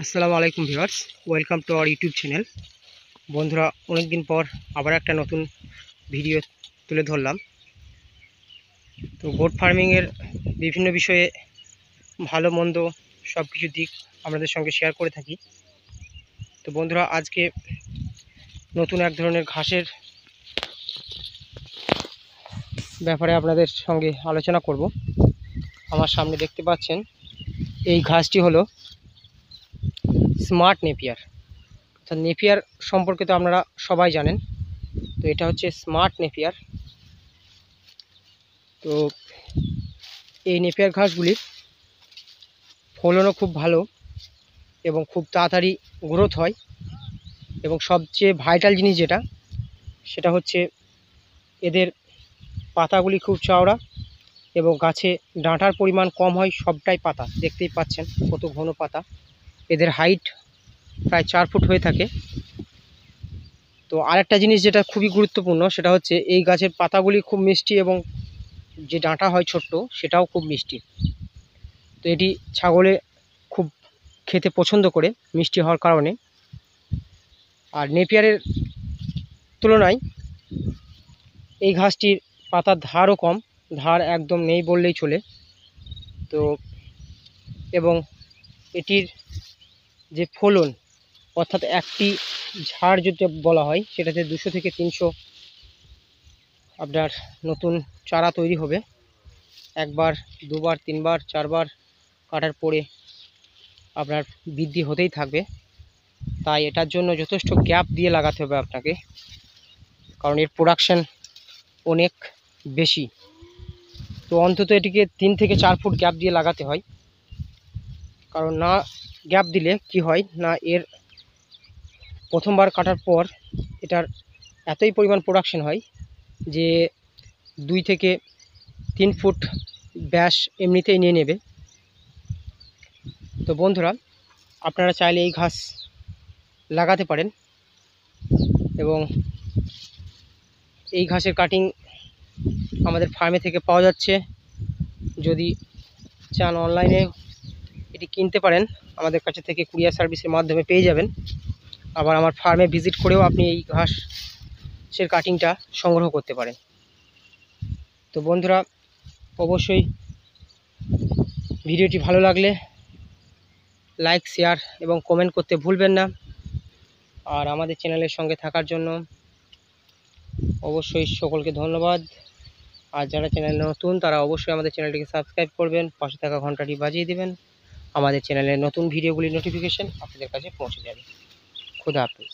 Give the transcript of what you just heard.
আসসালামু আলাইকুম viewers, welcome to our YouTube channel. বন্ধুরা, অনেক দিন পর আবার একটা নতুন ভিডিও তুলে ধরলাম। তো গোট ফার্মিংয়ের বিভিন্ন বিষয়ে ভালো মন্দ সব কিছু দিক আপনাদের সঙ্গে শেয়ার করে থাকি। তো বন্ধুরা, আজকে নতুন এক ধরনের ঘাসের ব্যাপারে আপনাদের সঙ্গে আলোচনা করব। আমার সামনে দেখতে পাচ্ছেন এই ঘাসটি হলো স্মার্ট নেপিয়ার। অর্থাৎ নেপিয়ার সম্পর্কে তো আপনারা সবাই জানেন। তো এটা হচ্ছে স্মার্ট নেপিয়ার। তো এই নেপিয়ার ঘাসগুলির ফলনও খুব ভালো এবং খুব তাড়াতাড়ি গ্রোথ হয়, এবং সবচেয়ে ভাইটাল জিনিস যেটা, সেটা হচ্ছে এদের পাতাগুলি খুব চওড়া এবং গাছে ডাঁটার পরিমাণ কম হয়। সবটাই পাতা, দেখতেই পাচ্ছেন কত ঘন পাতা। এদের হাইট প্রায় 4 ফুট হয়ে থাকে। তো আরেকটা জিনিস যেটা খুবই গুরুত্বপূর্ণ, সেটা হচ্ছে এই গাছের পাতাগুলি খুব মিষ্টি এবং যে ডাঁটা হয় ছোট্ট, সেটাও খুব মিষ্টি। তো এটি ছাগলে খুব খেতে পছন্দ করে মিষ্টি হওয়ার কারণে। আর নেপিয়ারের তুলনায় এই ঘাসটির পাতার ধারও কম, ধার একদম নেই বললেই চলে। তো এবং এটির যে ফলন, অর্থাৎ একটি ঝাড় যেটা বলা হয়, সেটাতে 200 থেকে 300 আপনার নতুন চারা তৈরি হবে। একবার, দুবার, তিনবার, চারবার কাটার পরে আপনার বৃদ্ধি হতেই থাকবে। তাই এটার জন্য যথেষ্ট গ্যাপ দিয়ে লাগাতে হবে আপনাকে, কারণ এর প্রোডাকশান অনেক বেশি। তো অন্তত এটিকে 3 থেকে 4 ফুট গ্যাপ দিয়ে লাগাতে হয়। কারণ না গ্যাপ দিলে কি হয় না, এর প্রথমবার কাটার পর এটার এতই পরিমাণ প্রোডাকশন হয় যে 2 থেকে 3 ফুট ব্যাস এমনিতেই নিয়ে নেবে। তো বন্ধুরা, আপনারা চাইলে এই ঘাস লাগাতে পারেন, এবং এই ঘাসের কাটিং আমাদের ফার্মে থেকে পাওয়া যাচ্ছে। যদি চান অনলাইনে এটি কিনতে পারেন, আমাদের কাছে থেকে কুরিয়ার সার্ভিসের মাধ্যমে পেয়ে যাবেন। আবার আমার ফার্মে ভিজিট করেও আপনি এই ঘাসের কাটিংটা সংগ্রহ করতে পারেন। তো বন্ধুরা, অবশ্যই ভিডিওটি ভালো লাগলে লাইক, শেয়ার এবং কমেন্ট করতে ভুলবেন না। আর আমাদের চ্যানেলের সঙ্গে থাকার জন্য অবশ্যই সকলকে ধন্যবাদ। আর যারা চ্যানেলে নতুন, তারা অবশ্যই আমাদের চ্যানেলটিকে সাবস্ক্রাইব করবেন, পাশে থাকা ঘন্টাটি বাজিয়ে দেবেন। আমাদের চ্যানেলের নতুন ভিডিওগুলির নোটিফিকেশন আপনাদের কাছে পৌঁছে যাবে। খুদা হাফেজ।